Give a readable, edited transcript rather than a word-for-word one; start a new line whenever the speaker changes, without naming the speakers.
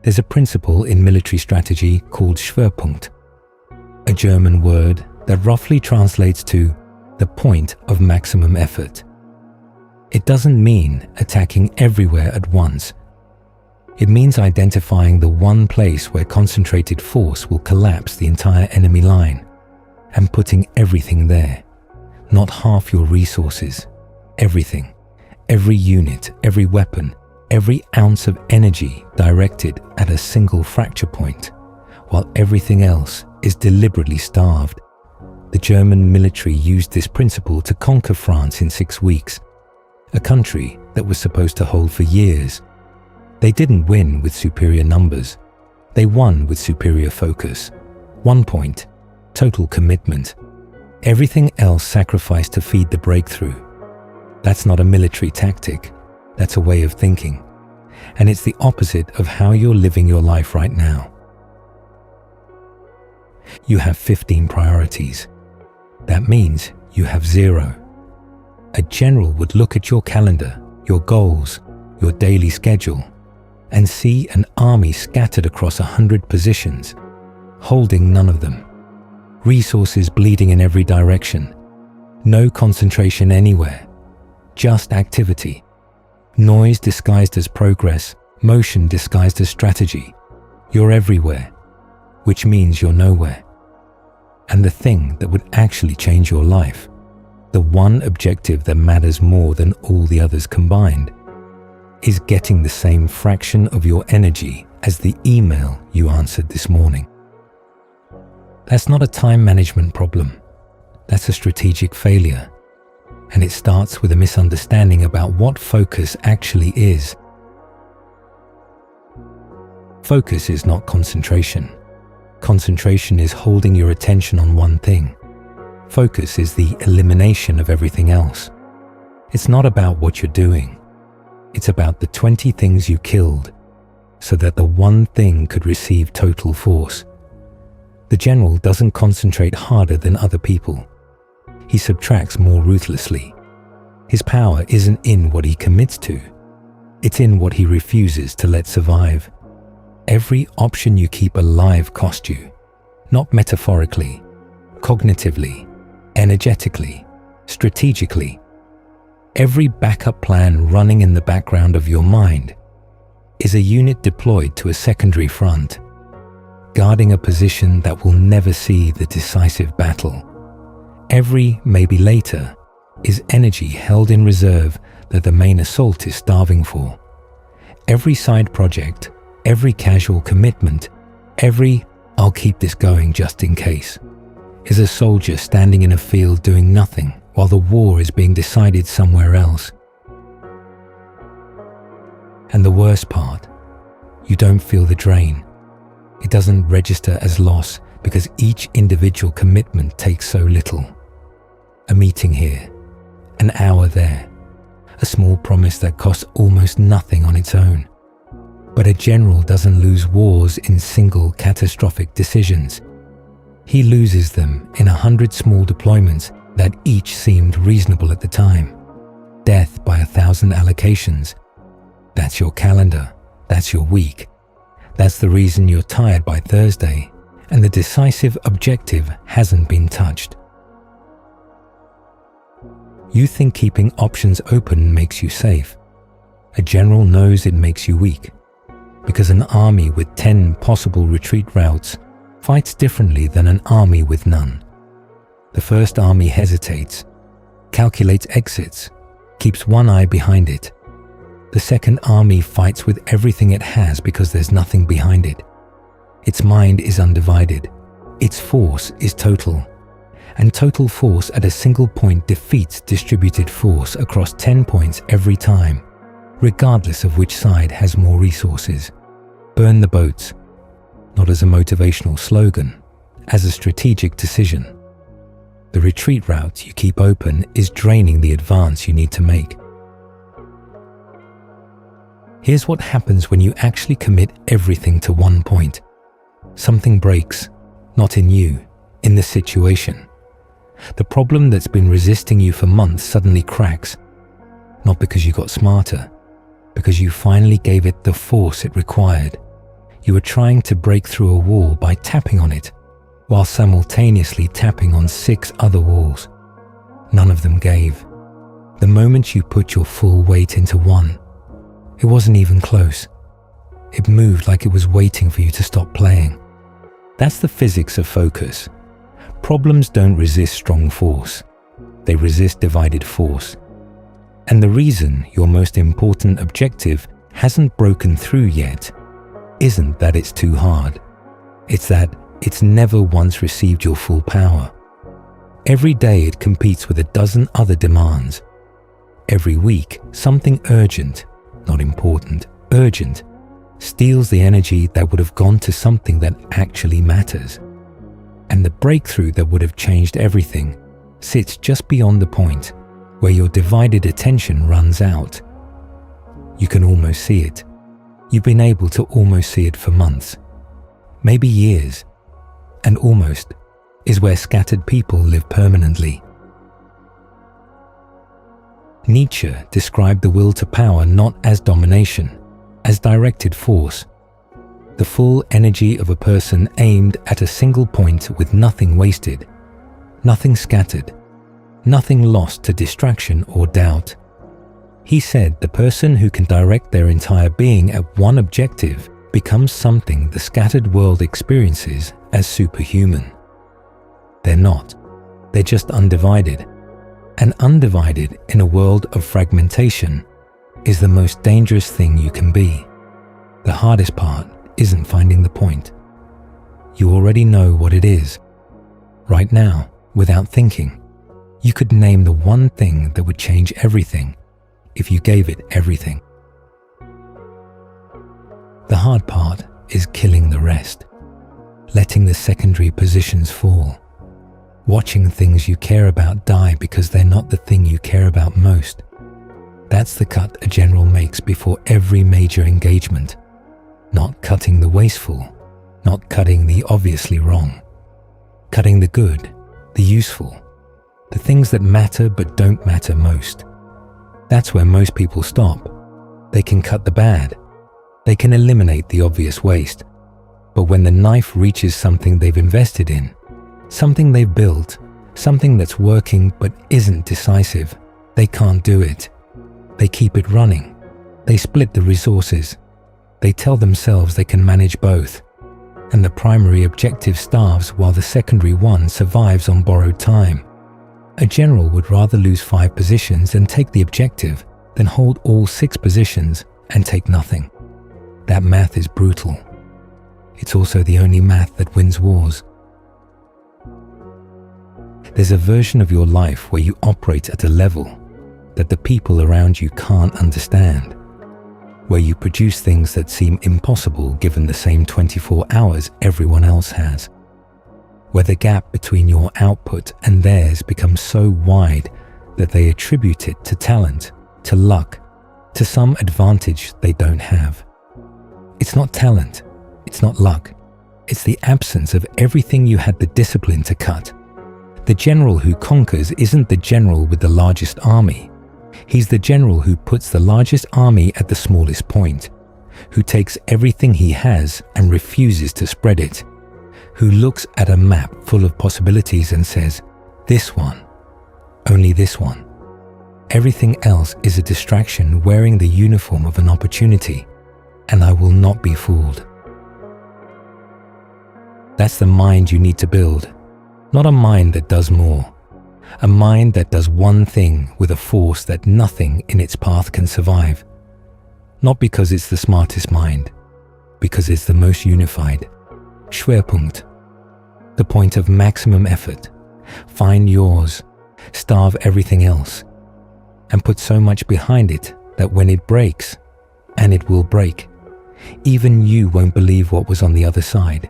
There's a principle in military strategy called Schwerpunkt, a German word that roughly translates to the point of maximum effort. It doesn't mean attacking everywhere at once. It means identifying the one place where concentrated force will collapse the entire enemy line and putting everything there, not half your resources, everything, every unit, every weapon, every ounce of energy directed at a single fracture point, while everything else is deliberately starved. The German military used this principle to conquer France in 6 weeks, a country that was supposed to hold for years. They didn't win with superior numbers. They won with superior focus. 1 point, total commitment. Everything else sacrificed to feed the breakthrough. That's not a military tactic. That's a way of thinking. And it's the opposite of how you're living your life right now. You have 15 priorities. That means you have 0. A general would look at your calendar, your goals, your daily schedule, and see an army scattered across 100 positions, holding none of them. Resources bleeding in every direction. No concentration anywhere. Just activity. Noise disguised as progress, motion disguised as strategy. You're everywhere, which means you're nowhere. And the thing that would actually change your life, the one objective that matters more than all the others combined, is getting the same fraction of your energy as the email you answered this morning. That's not a time management problem. That's a strategic failure. And it starts with a misunderstanding about what focus actually is. Focus is not concentration. Concentration is holding your attention on one thing. Focus is the elimination of everything else. It's not about what you're doing. It's about the 20 things you killed so that the one thing could receive total force. The general doesn't concentrate harder than other people. He subtracts more ruthlessly. His power isn't in what he commits to. It's in what he refuses to let survive. Every option you keep alive cost you, not metaphorically, cognitively, energetically, strategically. Every backup plan running in the background of your mind is a unit deployed to a secondary front, guarding a position that will never see the decisive battle. Every maybe later is energy held in reserve that the main assault is starving for. Every side project, every casual commitment, every "I'll keep this going just in case" is a soldier standing in a field doing nothing while the war is being decided somewhere else. And the worst part, you don't feel the drain. It doesn't register as loss because each individual commitment takes so little. A meeting here, an hour there, a small promise that costs almost nothing on its own. But a general doesn't lose wars in single catastrophic decisions. He loses them in 100 small deployments that each seemed reasonable at the time. Death by 1,000 allocations. That's your calendar. That's your week. That's the reason you're tired by Thursday, and the decisive objective hasn't been touched. You think keeping options open makes you safe. A general knows it makes you weak, because an army with 10 possible retreat routes fights differently than an army with none. The first army hesitates, calculates exits, keeps one eye behind it. The second army fights with everything it has because there's nothing behind it. Its mind is undivided. Its force is total. And total force at a single point defeats distributed force across 10 points every time, regardless of which side has more resources. Burn the boats, not as a motivational slogan, as a strategic decision. The retreat route you keep open is draining the advance you need to make. Here's what happens when you actually commit everything to one point. Something breaks, not in you, in the situation. The problem that's been resisting you for months suddenly cracks, not because you got smarter, because you finally gave it the force it required. You were trying to break through a wall by tapping on it, while simultaneously tapping on 6 other walls. None of them gave. The moment you put your full weight into one, it wasn't even close. It moved like it was waiting for you to stop playing. That's the physics of focus. Problems don't resist strong force. They resist divided force. And the reason your most important objective hasn't broken through yet isn't that it's too hard. It's that it's never once received your full power. Every day it competes with a dozen other demands. Every week, something urgent, not important, urgent, steals the energy that would have gone to something that actually matters. And the breakthrough that would have changed everything sits just beyond the point where your divided attention runs out. You can almost see it. You've been able to almost see it for months, maybe years, and almost is where scattered people live permanently. Nietzsche described the will to power not as domination, as directed force, the full energy of a person aimed at a single point with nothing wasted, nothing scattered, nothing lost to distraction or doubt. He said the person who can direct their entire being at one objective becomes something the scattered world experiences as superhuman. They're not. They're just undivided. And undivided in a world of fragmentation is the most dangerous thing you can be. The hardest part isn't finding the point. You already know what it is. Right now, without thinking, you could name the one thing that would change everything if you gave it everything. The hard part is killing the rest, letting the secondary positions fall, watching things you care about die because they're not the thing you care about most. That's the cut a general makes before every major engagement. Not cutting the wasteful, not cutting the obviously wrong. Cutting the good, the useful, the things that matter but don't matter most. That's where most people stop. They can cut the bad. They can eliminate the obvious waste. But when the knife reaches something they've invested in, something they've built, something that's working but isn't decisive, they can't do it. They keep it running. They split the resources. They tell themselves they can manage both. And the primary objective starves while the secondary one survives on borrowed time. A general would rather lose 5 positions and take the objective than hold all 6 positions and take nothing. That math is brutal. It's also the only math that wins wars. There's a version of your life where you operate at a level that the people around you can't understand, where you produce things that seem impossible given the same 24 hours everyone else has, where the gap between your output and theirs becomes so wide that they attribute it to talent, to luck, to some advantage they don't have. It's not talent, it's not luck, it's the absence of everything you had the discipline to cut. The general who conquers isn't the general with the largest army. He's the general who puts the largest army at the smallest point, who takes everything he has and refuses to spread it, who looks at a map full of possibilities and says, this one, only this one. Everything else is a distraction wearing the uniform of an opportunity, and I will not be fooled. That's the mind you need to build, not a mind that does more. A mind that does one thing with a force that nothing in its path can survive. Not because it's the smartest mind, because it's the most unified. Schwerpunkt, the point of maximum effort. Find yours, starve everything else, and put so much behind it that when it breaks, and it will break, even you won't believe what was on the other side.